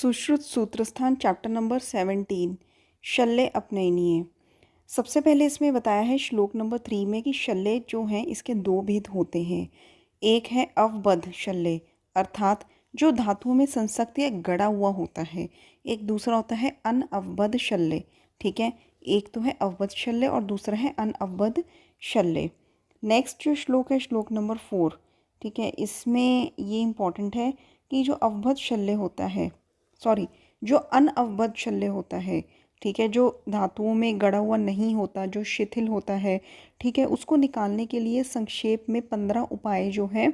Sushruta Sutrasthana chapter number 17 शल्य अपनयनीय। सबसे पहले इसमें बताया है श्लोक नंबर 3 में कि शल्य जो हैं इसके दो भेद होते हैं। एक है अवबद्ध शल्य अर्थात जो धातुओं में संसक्त या गड़ा हुआ होता है। एक दूसरा होता है अनअवबद्ध शल्य। ठीक है, एक तो है अवबद्ध शल्य और दूसरा है अनअवबद्ध शल्य। नेक्स्ट जो श्लोक है श्लोक नंबर 4। ठीक है, इसमें ये इम्पॉर्टेंट है कि जो अवबद्ध शल्य होता है, जो अनअवबद्ध शल्य होता है, ठीक है, जो धातुओं में गड़ा हुआ नहीं होता, जो शिथिल होता है, ठीक है, उसको निकालने के लिए संक्षेप में 15 उपाय जो हैं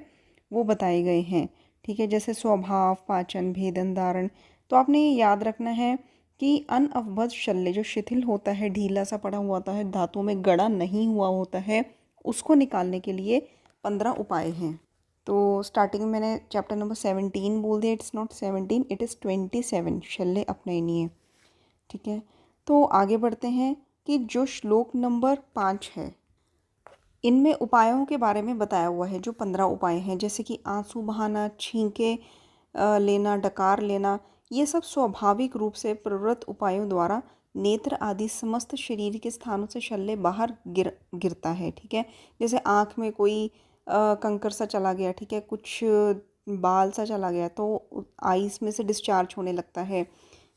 वो बताए गए हैं। ठीक है, जैसे स्वभाव, पाचन, भेदन, धारण। तो आपने ये याद रखना है कि अनअवबद्ध शल्य जो शिथिल होता है, ढीला सा पड़ा हुआ होता है, धातुओं में गड़ा नहीं हुआ होता है, उसको निकालने के लिए 15 उपाय हैं। तो स्टार्टिंग में मैंने चैप्टर नंबर 17 बोल दिया। इट्स नॉट 17, इट इज़ 27 शल्य अपनयनीय। ठीक है, तो आगे बढ़ते हैं कि जो श्लोक नंबर 5 है इनमें उपायों के बारे में बताया हुआ है। जो 15 उपाय हैं, जैसे कि आंसू बहाना, छींके लेना, डकार लेना, ये सब स्वाभाविक रूप से प्रवृत्त उपायों द्वारा नेत्र आदि समस्त शरीर के स्थानों से शल्य बाहर गिरता है। ठीक है, जैसे आँख में कोई कंकर सा चला गया, ठीक है, कुछ बाल सा चला गया तो आईज में से डिस्चार्ज होने लगता है।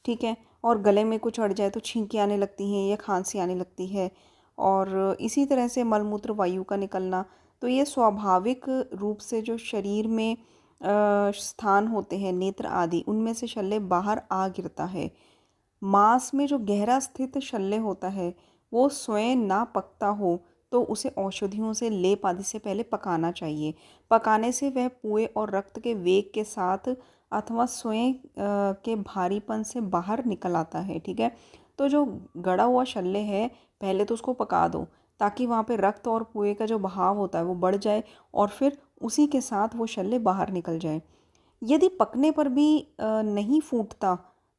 ठीक है, और गले में कुछ अड़ जाए तो छींकी आने लगती हैं या खांसी आने लगती है। और इसी तरह से मलमूत्र वायु का निकलना, तो ये स्वाभाविक रूप से जो शरीर में स्थान होते हैं नेत्र आदि, उनमें से शल्य बाहर आ गिरता है। मांस में जो गहरा स्थित शल्य होता है वो स्वयं ना पकता हो तो उसे औषधियों से लेप आदि से पहले पकाना चाहिए। पकाने से वह पुए और रक्त के वेग के साथ अथवा स्वयं के भारीपन से बाहर निकल आता है। ठीक है, तो जो गड़ा हुआ शल्य है पहले तो उसको पका दो ताकि वहाँ पे रक्त और पुए का जो बहाव होता है वो बढ़ जाए और फिर उसी के साथ वो शल्य बाहर निकल जाए। यदि पकने पर भी नहीं फूटता,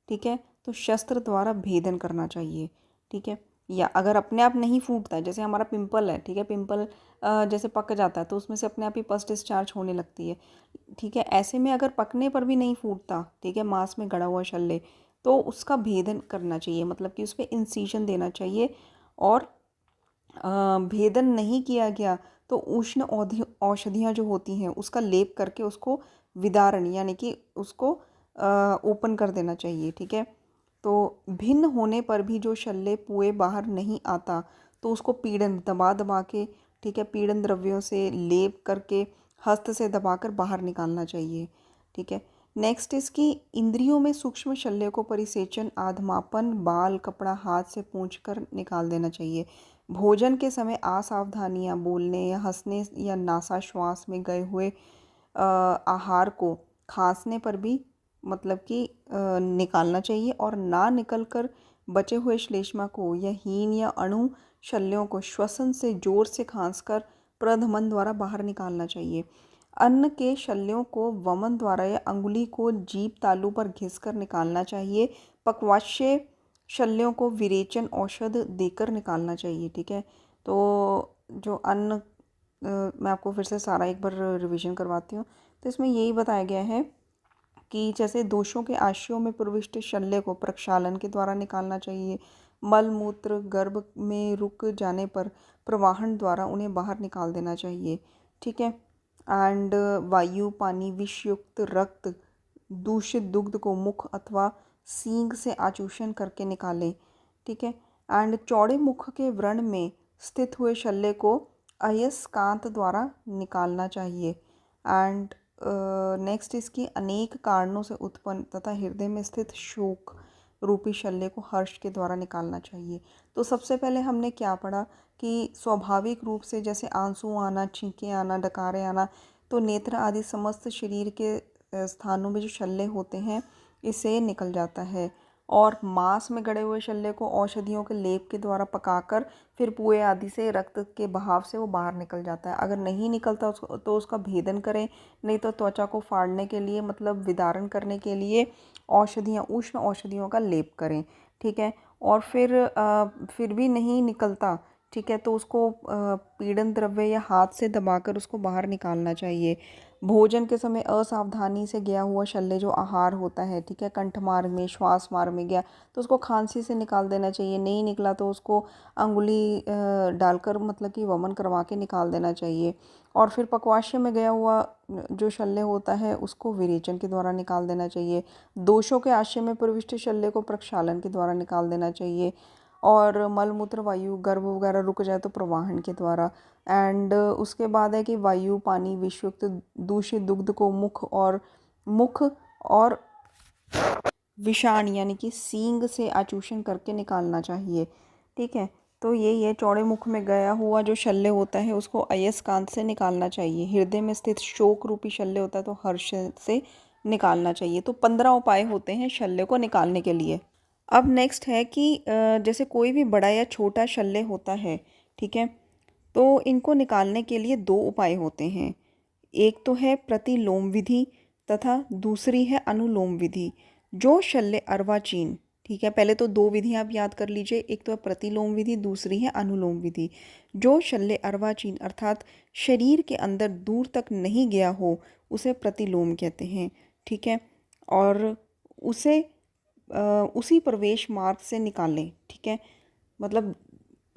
ठीक है, तो शस्त्र द्वारा भेदन करना चाहिए। ठीक है, या अगर अपने आप नहीं फूटता, जैसे हमारा पिंपल है, ठीक है, पिंपल जैसे पक जाता है तो उसमें से अपने आप ही पस डिस्चार्ज होने लगती है। ठीक है, ऐसे में अगर पकने पर भी नहीं फूटता, ठीक है, मांस में गड़ा हुआ शल्य, तो उसका भेदन करना चाहिए, मतलब कि उस पर इंसिजन देना चाहिए। और भेदन नहीं किया गया तो उष्ण औषधियाँ जो होती हैं उसका लेप करके उसको विदारण यानी कि उसको ओपन कर देना चाहिए। ठीक है, तो भिन्न होने पर भी जो शल्य पुए बाहर नहीं आता तो उसको पीड़न दबा दबा के, ठीक है, पीड़न द्रव्यों से लेप करके हस्त से दबाकर बाहर निकालना चाहिए। ठीक है, नेक्स्ट इसकी इंद्रियों में सूक्ष्म शल्य को परिसेचन, आधमापन, बाल कपड़ा हाथ से पोंछकर निकाल देना चाहिए। भोजन के समय असावधानियाँ, बोलने या हंसने या नासाश्वास में गए हुए आहार को खांसने पर भी मतलब कि निकालना चाहिए और ना निकल कर बचे हुए श्लेष्मा को या हीन या अणु शल्यों को श्वसन से जोर से खांसकर प्रधमन द्वारा बाहर निकालना चाहिए। अन्न के शल्यों को वमन द्वारा या अंगुली को जीभ तालू पर घिसकर निकालना चाहिए। पक्वाशय शल्यों को विरेचन औषध देकर निकालना चाहिए। ठीक है, तो जो अन्न मैं आपको फिर से सारा एक बार रिवीजन करवाती हूँ। तो इसमें यही बताया गया है कि जैसे दोषों के आशयों में प्रविष्ट शल्य को प्रक्षालन के द्वारा निकालना चाहिए। मल मूत्र गर्भ में रुक जाने पर प्रवाहन द्वारा उन्हें बाहर निकाल देना चाहिए। ठीक है, एंड वायु, पानी, विषयुक्त रक्त, दूषित दुग्ध को मुख अथवा सींग से आचूषण करके निकालें। ठीक है, एंड चौड़े मुख के व्रण में स्थित हुए शल्य को अयस्कांत द्वारा निकालना चाहिए। एंड नेक्स्ट इसकी अनेक कारणों से उत्पन्न तथा हृदय में स्थित शोक रूपी शल्य को हर्ष के द्वारा निकालना चाहिए। तो सबसे पहले हमने क्या पढ़ा कि स्वाभाविक रूप से जैसे आंसू आना, छींके आना, डकारे आना, तो नेत्र आदि समस्त शरीर के स्थानों में जो शल्य होते हैं इससे निकल जाता है। और मांस में गड़े हुए शल्य को औषधियों के लेप के द्वारा पकाकर फिर पुए आदि से रक्त के बहाव से वो बाहर निकल जाता है। अगर नहीं निकलता उसको तो उसका भेदन करें, नहीं तो त्वचा को फाड़ने के लिए मतलब विदारण करने के लिए औषधियाँ, उष्ण औषधियों का लेप करें। ठीक है, और फिर भी नहीं निकलता, ठीक है, तो उसको पीड़न द्रव्य या हाथ से दबाकर उसको बाहर निकालना चाहिए। भोजन के समय असावधानी से गया हुआ शल्य जो आहार होता है, ठीक है, कंठ मार्ग में, श्वास मार्ग में गया तो उसको खांसी से निकाल देना चाहिए। नहीं निकला तो उसको अंगुली डालकर मतलब कि वमन करवा के निकाल देना चाहिए। और फिर पक्वाशय में गया हुआ जो शल्य होता है उसको विरेचन के द्वारा निकाल देना चाहिए। दोषों के आशय में प्रविष्ट शल्य को प्रक्षालन के द्वारा निकाल देना चाहिए। और मल मूत्र वायु गर्भ वगैरह रुक जाए तो प्रवाहन के द्वारा। एंड उसके बाद है कि वायु पानी विषयुक्त दूषित दुग्ध को मुख और विषाण यानी कि सींग से आचूषण करके निकालना चाहिए। ठीक है, तो यही है, चौड़े मुख में गया हुआ जो शल्य होता है उसको अयस्कांत से निकालना चाहिए। हृदय में स्थित शोक रूपी शल्य होता है तो हर्ष से निकालना चाहिए। तो 15 उपाय होते हैं शल्य को निकालने के लिए। अब नेक्स्ट है कि जैसे कोई भी बड़ा या छोटा शल्य होता है, ठीक है, तो इनको निकालने के लिए दो उपाय होते हैं। एक तो है प्रतिलोम विधि तथा दूसरी है अनुलोम विधि। जो शल्य अर्वाचीन, ठीक है, पहले तो दो विधियां आप याद कर लीजिए, एक तो है प्रतिलोम विधि, दूसरी है अनुलोम विधि। जो शल्य अर्वाचीन अर्थात शरीर के अंदर दूर तक नहीं गया हो उसे प्रतिलोम कहते हैं। ठीक है, और उसे उसी प्रवेश मार्ग से निकालें। ठीक है, मतलब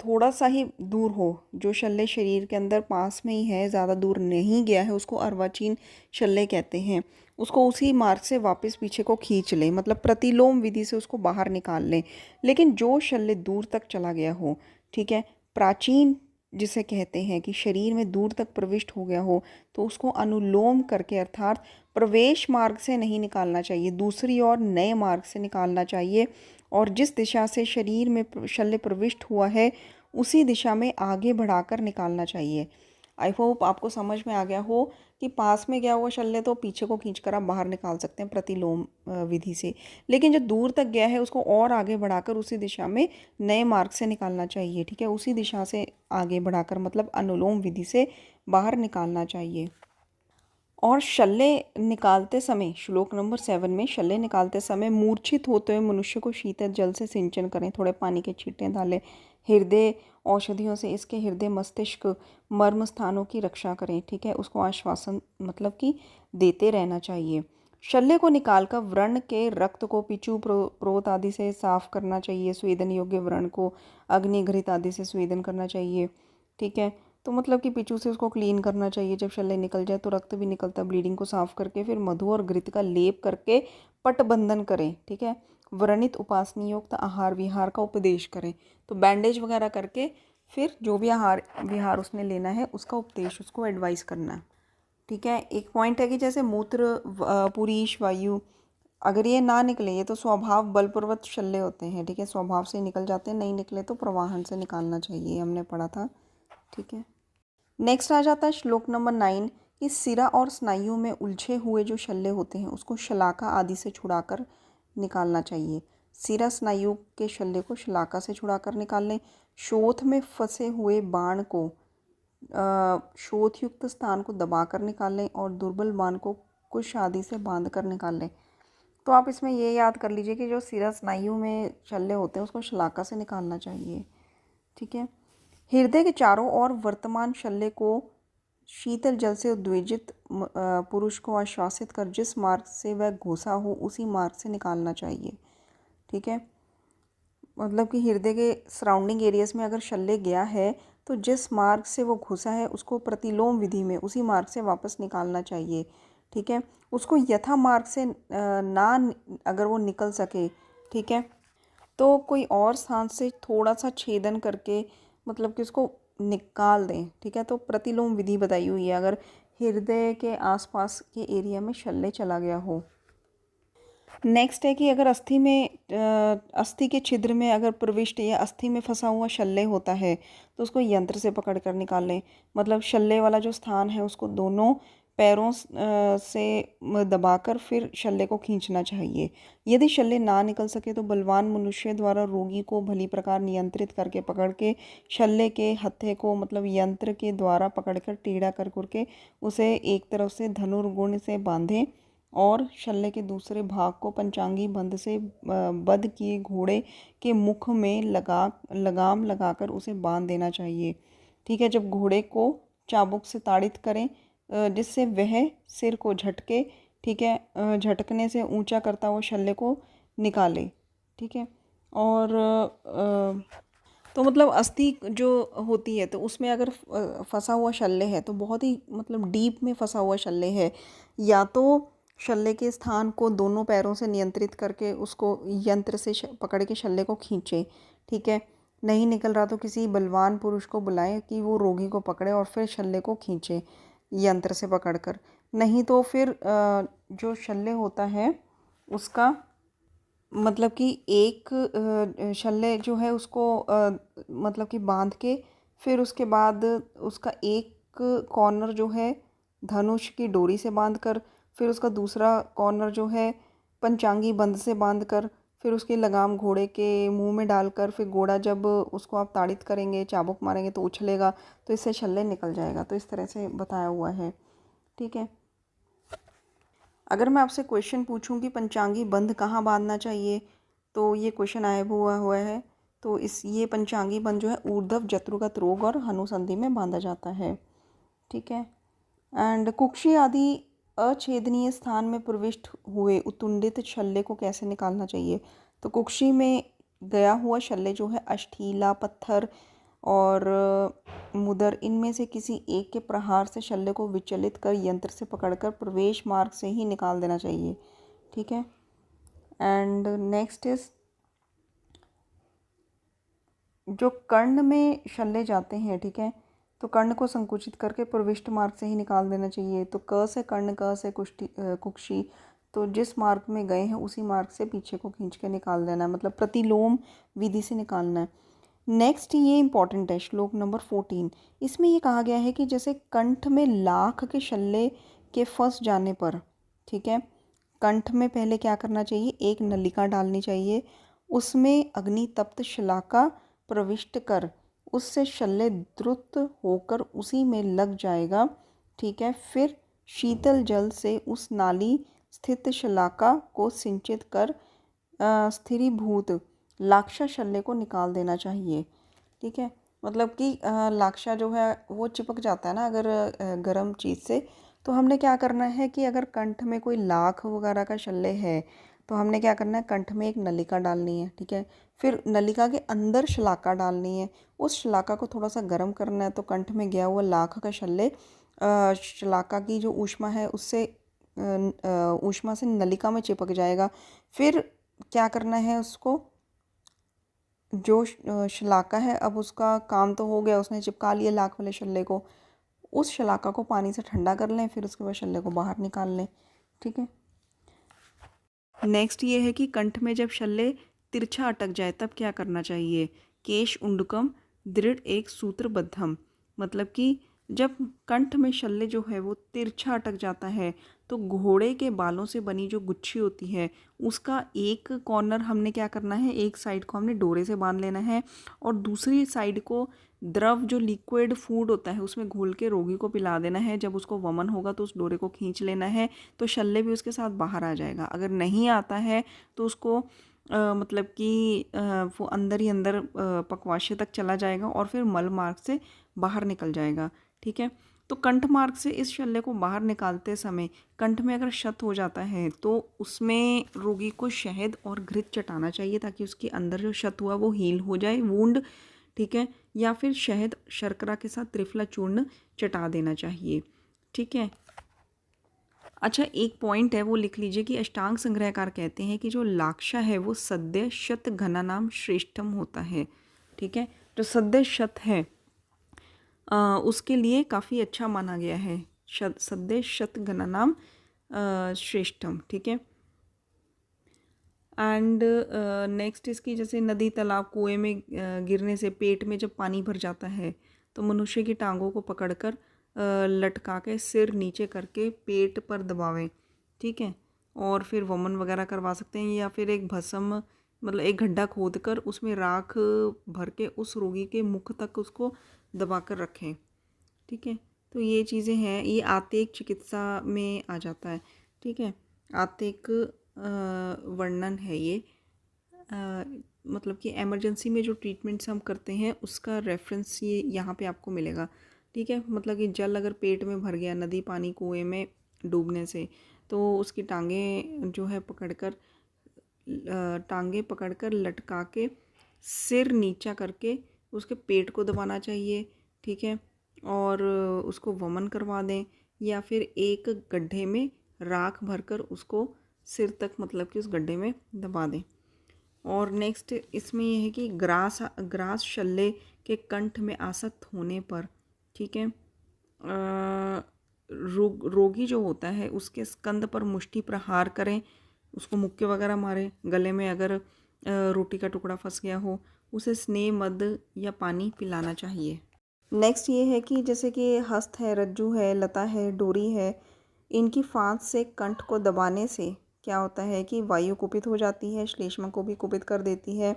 थोड़ा सा ही दूर हो, जो शल्य शरीर के अंदर पास में ही है, ज़्यादा दूर नहीं गया है, उसको अर्वाचीन शल्य कहते हैं। उसको उसी मार्ग से वापस पीछे को खींच लें, मतलब प्रतिलोम विधि से उसको बाहर निकाल लें। लेकिन जो शल्य दूर तक चला गया हो, ठीक है, प्राचीन जिसे कहते हैं कि शरीर में दूर तक प्रविष्ट हो गया हो, तो उसको अनुलोम करके अर्थात प्रवेश मार्ग से नहीं निकालना चाहिए, दूसरी और नए मार्ग से निकालना चाहिए। और जिस दिशा से शरीर में शल्य प्रविष्ट हुआ है उसी दिशा में आगे बढ़ाकर निकालना चाहिए। आई होप आपको समझ में आ गया हो कि पास में गया हुआ शल्य तो पीछे को खींचकर आप बाहर निकाल सकते हैं प्रतिलोम विधि से, लेकिन जो दूर तक गया है उसको और आगे बढ़ाकर उसी दिशा में नए मार्ग से निकालना चाहिए। ठीक है, उसी दिशा से आगे बढ़ाकर मतलब अनुलोम विधि से बाहर निकालना चाहिए। और शल्य निकालते समय श्लोक नंबर 7 में शल्य निकालते समय मूर्छित होते हुए मनुष्य को शीतल जल से सिंचन करें, थोड़े पानी के छींटे डालें। हृदय औषधियों से इसके हृदय मस्तिष्क मर्म स्थानों की रक्षा करें। ठीक है, उसको आश्वासन मतलब कि देते रहना चाहिए। शल्य को निकालकर व्रण के रक्त को पिचू प्रोत आदि से साफ करना चाहिए। स्वेदन योग्य व्रण को अग्निघृत आदि से स्वेदन करना चाहिए। ठीक है, तो मतलब कि पिचू से उसको क्लीन करना चाहिए। जब शल्य निकल जाए तो रक्त भी निकलता है, ब्लीडिंग को साफ करके फिर मधु और घृत का लेप करके पटबंधन करें। ठीक है, व्रणित उपासनी युक्त आहार विहार का उपदेश करें। तो बैंडेज वगैरह करके फिर जो भी आहार विहार उसने लेना है उसका उपदेश उसको एडवाइस करना। ठीक है, एक पॉइंट है कि जैसे मूत्र पुरीश वायु अगर ये ना निकले, ये तो स्वभाव बलपूर्वक शल्य होते हैं। ठीक है, स्वभाव से निकल जाते हैं, नहीं निकले तो प्रवाहन से निकालना चाहिए, हमने पढ़ा था। ठीक है, नेक्स्ट आ जाता है श्लोक नंबर 9 कि सिरा और स्नायुओं में उलझे हुए जो शल्य होते हैं उसको शलाका आदि से छुड़ाकर निकालना चाहिए। सिरा स्नायु के शल्य को शलाका से छुड़ाकर निकाल लें। शोथ में फंसे हुए बाण को शोथयुक्त स्थान को दबाकर निकाल लें और दुर्बल बाण को कुश आदि से बांध कर निकाल लें। तो आप इसमें ये याद कर लीजिए कि जो सिरा स्नायु में शल्य होते हैं उसको शलाका से निकालना चाहिए। ठीक है, हृदय के चारों ओर वर्तमान शल्य को शीतल जल से उद्वेजित पुरुष को आश्वासित कर जिस मार्ग से वह घुसा हो उसी मार्ग से निकालना चाहिए। ठीक है, मतलब कि हृदय के सराउंडिंग एरियाज में अगर शल्य गया है तो जिस मार्ग से वो घुसा है उसको प्रतिलोम विधि में उसी मार्ग से वापस निकालना चाहिए। ठीक है, उसको यथा मार्ग से ना अगर वो निकल सके, ठीक है, तो कोई और स्थान से थोड़ा सा छेदन करके मतलब कि उसको निकाल दें। ठीक है, तो प्रतिलोम विधि बताई हुई है अगर हृदय के आसपास के एरिया में शल्य चला गया हो। नेक्स्ट है कि अगर अस्थि के छिद्र में अगर प्रविष्ट या अस्थि में फंसा हुआ शल्य होता है तो उसको यंत्र से पकड़ कर निकाल लें। मतलब शल्य वाला जो स्थान है उसको दोनों पैरों से दबाकर फिर शल्य को खींचना चाहिए। यदि शल्य ना निकल सके तो बलवान मनुष्य द्वारा रोगी को भली प्रकार नियंत्रित करके पकड़ के शल्य के हत्थे को मतलब यंत्र के द्वारा पकड़कर टेढ़ा कर करके उसे एक तरफ से धनुर्गुण से बांधें और शल्य के दूसरे भाग को पंचांगी बंध से बंध किए घोड़े के मुख में लगाम लगाकर उसे बांध देना चाहिए। ठीक है, जब घोड़े को चाबुक से ताड़ित करें जिससे वह सिर को झटके, ठीक है, झटकने से ऊंचा करता हुआ शल्य को निकाले। ठीक है, और तो मतलब अस्थि जो होती है तो उसमें अगर फंसा हुआ शल्य है तो बहुत ही मतलब डीप में फंसा हुआ शल्य है, या तो शल्य के स्थान को दोनों पैरों से नियंत्रित करके उसको यंत्र से पकड़ के शल्य को खींचे। ठीक है, नहीं निकल रहा तो किसी बलवान पुरुष को बुलाएं कि वो रोगी को पकड़े और फिर शल्य को खींचे यंत्र से पकड़कर। नहीं तो फिर जो शल्य होता है उसका मतलब कि एक शल्य जो है उसको मतलब कि बांध के फिर उसके बाद उसका एक कॉर्नर जो है धनुष की डोरी से बांध कर, फिर उसका दूसरा कॉर्नर जो है पंचांगी बंध से बांध कर, फिर उसकी लगाम घोड़े के मुंह में डालकर, फिर घोड़ा जब उसको आप ताड़ित करेंगे चाबुक मारेंगे तो उछलेगा, तो इससे शल्य निकल जाएगा। तो इस तरह से बताया हुआ है। ठीक है, अगर मैं आपसे क्वेश्चन पूछूं कि पंचांगी बंध कहाँ बांधना चाहिए, तो ये क्वेश्चन आया हुआ है। तो ये पंचांगी बंध जो है ऊर्ध्व जत्रुगत रोग और हनुसंधि में बांधा जाता है। ठीक है, एंड कुक्षी आदि अछेदनीय स्थान में प्रविष्ट हुए उत्तुंडित शल्य को कैसे निकालना चाहिए। तो कुक्षी में गया हुआ शल्य जो है अष्ठीला, पत्थर और मुदर, इनमें से किसी एक के प्रहार से शल्य को विचलित कर यंत्र से पकड़कर प्रवेश मार्ग से ही निकाल देना चाहिए। ठीक है, एंड नेक्स्ट इज जो कर्ण में शल्य जाते हैं, ठीक है, तो कर्ण को संकुचित करके प्रविष्ट मार्ग से ही निकाल देना चाहिए। तो क से कर्ण, क से कुक्षी, तो जिस मार्ग में गए हैं उसी मार्ग से पीछे को खींच के निकाल देना है, मतलब प्रतिलोम विधि से निकालना है। नेक्स्ट ये इंपॉर्टेंट है, श्लोक नंबर 14। इसमें ये कहा गया है कि जैसे कंठ में लाख के शल्य के फंस जाने पर, ठीक है, कंठ में पहले क्या करना चाहिए, एक नलिका डालनी चाहिए, उसमें अग्नि तप्त शलाका प्रविष्ट कर उससे शल्य द्रुत होकर उसी में लग जाएगा। ठीक है, फिर शीतल जल से उस नाली स्थित शलाका को सिंचित कर स्थिरीभूत लाक्षा शल्य को निकाल देना चाहिए। ठीक है, मतलब कि लाक्षा जो है वो चिपक जाता है ना अगर गर्म चीज़ से। तो हमने क्या करना है कि अगर कंठ में कोई लाख वगैरह का शल्य है तो हमने क्या करना है, कंठ में एक नलिका डालनी है। ठीक है, फिर नलिका के अंदर शलाका डालनी है, उस शलाका को थोड़ा सा गर्म करना है तो कंठ में गया हुआ लाख का शल्य शलाका की जो ऊष्मा है उससे ऊष्मा से नलिका में चिपक जाएगा। फिर क्या करना है, उसको जो शलाका है अब उसका काम तो हो गया, उसने चिपका लिया लाख वाले शल्य को, उस शलाका को पानी से ठंडा कर लें, फिर उसके बाद शल्य को बाहर निकाल लें। ठीक है, नेक्स्ट ये है कि कंठ में जब शल्य तिरछा अटक जाए तब क्या करना चाहिए। केश उंडकम दृढ़ एक सूत्रबद्धम, मतलब कि जब कंठ में शल्य जो है वो तिरछा अटक जाता है तो घोड़े के बालों से बनी जो गुच्छी होती है उसका एक कॉर्नर हमने क्या करना है, एक साइड को हमने डोरे से बांध लेना है और दूसरी साइड को द्रव जो लिक्विड फूड होता है उसमें घोल के रोगी को पिला देना है। जब उसको वमन होगा तो उस डोरे को खींच लेना है तो शल्य भी उसके साथ बाहर आ जाएगा। अगर नहीं आता है तो उसको मतलब कि वो अंदर ही अंदर पक्वाशय तक चला जाएगा और फिर मल मार्ग से बाहर निकल जाएगा। ठीक है, तो कंठ मार्ग से इस शल्य को बाहर निकालते समय कंठ में अगर क्षत हो जाता है तो उसमें रोगी को शहद और घृत चटाना चाहिए ताकि उसके अंदर जो क्षत हुआ वो हील हो जाए वुंड। ठीक है, या फिर शहद शर्करा के साथ त्रिफला चूर्ण चटा देना चाहिए। ठीक है, अच्छा एक पॉइंट है वो लिख लीजिए कि अष्टांग संग्रहकार कहते हैं कि जो लाक्षा है वो सद्य शत घना नाम श्रेष्ठम होता है। ठीक है, जो सद्य शत है उसके लिए काफ़ी अच्छा माना गया है, सद्य शत घना नाम श्रेष्ठम। ठीक है, एंड नेक्स्ट इसकी जैसे नदी तालाब कुएं में गिरने से पेट में जब पानी भर जाता है तो मनुष्य की टांगों को पकड़कर लटका के सिर नीचे करके पेट पर दबावें। ठीक है, और फिर वमन वगैरह करवा सकते हैं, या फिर एक भस्म मतलब एक गड्ढा खोद कर उसमें राख भर के उस रोगी के मुख तक उसको दबा कर रखें। ठीक है, तो ये चीज़ें हैं, ये आंतरिक चिकित्सा में आ जाता है। ठीक है, आत्तिक वर्णन है ये। मतलब कि इमरजेंसी में जो ट्रीटमेंट्स हम करते हैं उसका रेफरेंस ये यहाँ पे आपको मिलेगा। ठीक है, मतलब कि जल अगर पेट में भर गया नदी पानी कुएं में डूबने से, तो उसकी टांगें जो है पकड़कर टांगे पकड़कर लटका के सिर नीचा करके उसके पेट को दबाना चाहिए। ठीक है, और उसको वमन करवा दें, या फिर एक गड्ढे में राख भरकर उसको सिर तक मतलब कि उस गड्ढे में दबा दें। और नेक्स्ट इसमें यह है कि ग्रास शल्य के कंठ में आसक्त होने पर, ठीक है, रोगी जो होता है उसके स्कंद पर मुष्टि प्रहार करें, उसको मुक्के वगैरह मारें। गले में अगर रोटी का टुकड़ा फंस गया हो उसे स्नेह मद या पानी पिलाना चाहिए। नेक्स्ट ये है कि जैसे कि हस्त है, रज्जू है, लता है, डोरी है, इनकी फांस से कंठ को दबाने से क्या होता है कि वायु कुपित हो जाती है, श्लेष्मा को भी कुपित कर देती है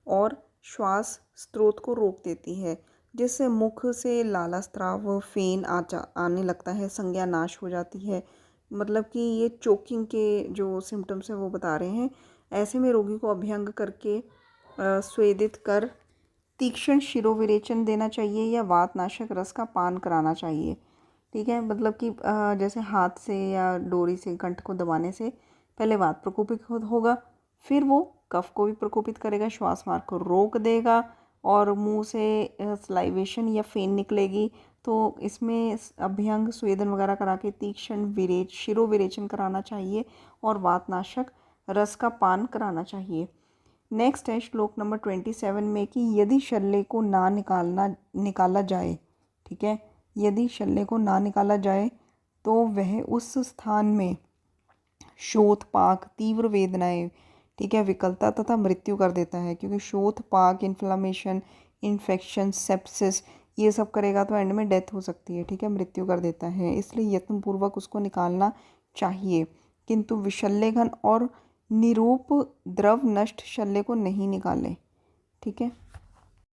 और श्वास स्रोत को रोक देती है, जिससे मुख से लाला स्राव फेन आने लगता है, संज्ञा नाश हो जाती है। मतलब कि ये चोकिंग के जो सिम्टम्स हैं वो बता रहे हैं। ऐसे में रोगी को अभ्यंग करके स्वेदित कर तीक्ष्ण शिरोविरेचन देना चाहिए या वातनाशक रस का पान कराना चाहिए। ठीक है, मतलब कि जैसे हाथ से या डोरी से कंठ को दबाने से पहले वात प्रकोपित होगा, फिर वो कफ को भी प्रकोपित करेगा, श्वास मार्ग को रोक देगा और मुंह से स्लाइवेशन या फेन निकलेगी। तो इसमें अभ्यंग स्वेदन वगैरह करा के तीक्ष्ण शिरोविरेचन कराना चाहिए और वातनाशक रस का पान कराना चाहिए। नेक्स्ट है श्लोक नंबर 27 में कि यदि शल्य को ना निकाला जाए, ठीक है, यदि शल्य को ना निकाला जाए तो वह उस स्थान में शोथ पाक तीव्र वेदनाएं, ठीक है, विकलता तथा मृत्यु कर देता है। क्योंकि शोथ पाक इन्फ्लामेशन, इन्फेक्शन, सेप्सिस ये सब करेगा तो एंड में डेथ हो सकती है। ठीक है, मृत्यु कर देता है, इसलिए यत्नपूर्वक उसको निकालना चाहिए। किंतु विशल्यघन और निरूप द्रव नष्ट शल्य को नहीं निकाले। ठीक है।